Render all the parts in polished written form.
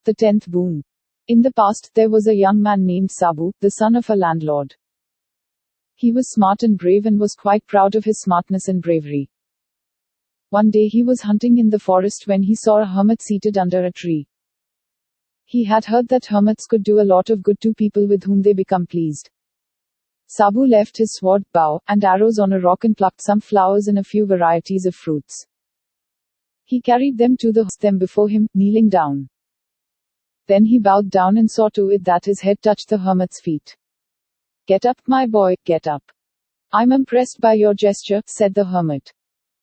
The 10th Boon. In the past, there was a young man named Sabu, the son of a landlord. He was smart and brave and was quite proud of his smartness and bravery. One day he was hunting in the forest when he saw a hermit seated under a tree. He had heard that hermits could do a lot of good to people with whom they become pleased. Sabu left his sword, bow, and arrows on a rock and plucked some flowers and a few varieties of fruits. He carried them to them before him, kneeling down. Then he bowed down and saw to it that his head touched the hermit's feet. "Get up, my boy, get up. I'm impressed by your gesture," said the hermit.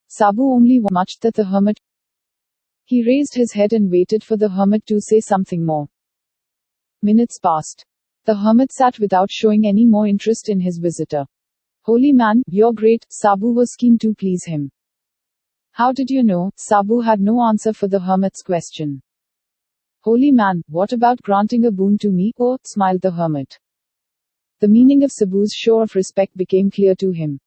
Sabu only watched that the hermit. He raised his head and waited for the hermit to say something more. Minutes passed. The hermit sat without showing any more interest in his visitor. "Holy man, you're great," Sabu was keen to please him. "How did you know?" Sabu had no answer for the hermit's question. "Holy man, what about granting a boon to me?" "Oh," smiled the hermit. The meaning of Sabu's show of respect became clear to him.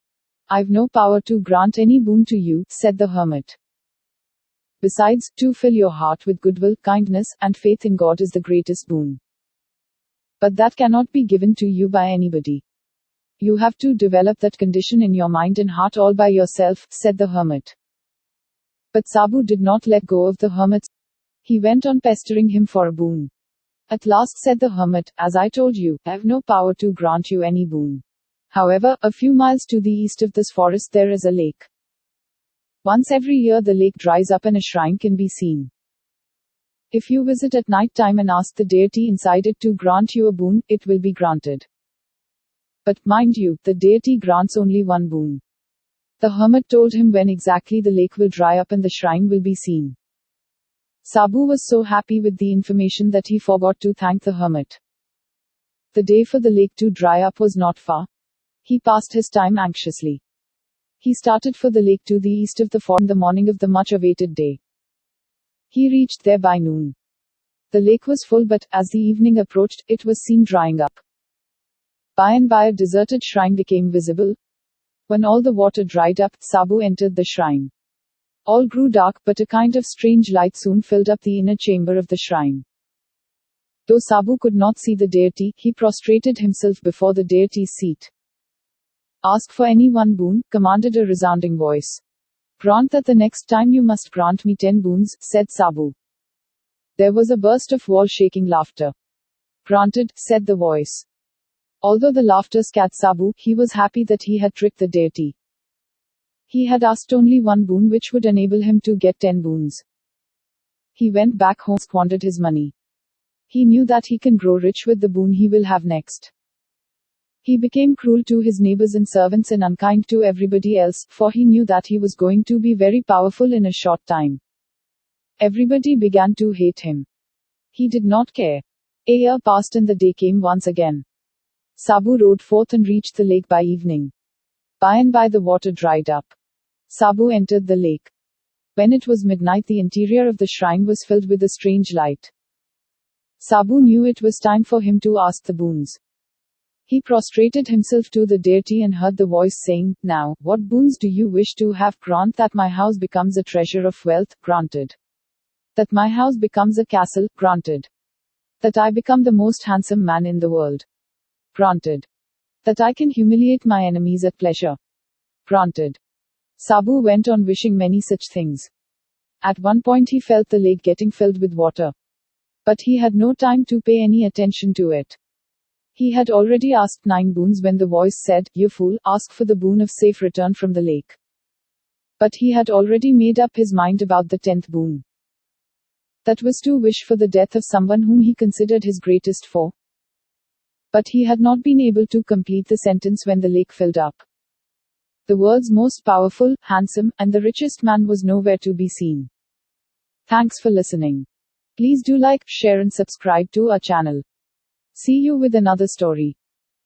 "I've no power to grant any boon to you," said the hermit. "Besides, to fill your heart with goodwill, kindness, and faith in God is the greatest boon. But that cannot be given to you by anybody. You have to develop that condition in your mind and heart all by yourself," said the hermit. But Sabu did not let go of the hermit. He went on pestering him for a boon. At last said the hermit, "As I told you, I have no power to grant you any boon. However, a few miles to the east of this forest there is a lake. Once every year the lake dries up and a shrine can be seen. If you visit at night time and ask the deity inside it to grant you a boon, it will be granted. But, mind you, the deity grants only one boon." The hermit told him when exactly the lake will dry up and the shrine will be seen. Sabu was so happy with the information that he forgot to thank the hermit. The day for the lake to dry up was not far. He passed his time anxiously. He started for the lake to the east of the fort in the morning of the much-awaited day. He reached there by noon. The lake was full, but, as the evening approached, it was seen drying up. By and by a deserted shrine became visible. When all the water dried up, Sabu entered the shrine. All grew dark, but a kind of strange light soon filled up the inner chamber of the shrine. Though Sabu could not see the deity, he prostrated himself before the deity's seat. "Ask for any one boon," commanded a resounding voice. "Grant that the next time you must grant me 10 boons," said Sabu. There was a burst of wall-shaking laughter. "Granted," said the voice. Although the laughter scared Sabu, he was happy that he had tricked the deity. He had asked only one boon which would enable him to get 10 boons. He went back home, squandered his money. He knew that he can grow rich with the boon he will have next. He became cruel to his neighbors and servants and unkind to everybody else, for he knew that he was going to be very powerful in a short time. Everybody began to hate him. He did not care. A year passed and the day came once again. Sabu rode forth and reached the lake by evening. By and by the water dried up. Sabu entered the lake. When it was midnight, the interior of the shrine was filled with a strange light. Sabu knew it was time for him to ask the boons. He prostrated himself to the deity and heard the voice saying, "Now, what boons do you wish to have? Grant that my house becomes a treasure of wealth." Granted. "That my house becomes a castle." Granted. "That I become the most handsome man in the world." Granted. "That I can humiliate my enemies at pleasure." Granted. Sabu went on wishing many such things. At one point he felt the lake getting filled with water. But he had no time to pay any attention to it. He had already asked 9 boons when the voice said, "You fool, ask for the boon of safe return from the lake." But he had already made up his mind about the 10th boon. That was to wish for the death of someone whom he considered his greatest foe. But he had not been able to complete the sentence when the lake filled up. The world's most powerful, handsome, and the richest man was nowhere to be seen. Thanks for listening. Please do like, share and subscribe to our channel. See you with another story.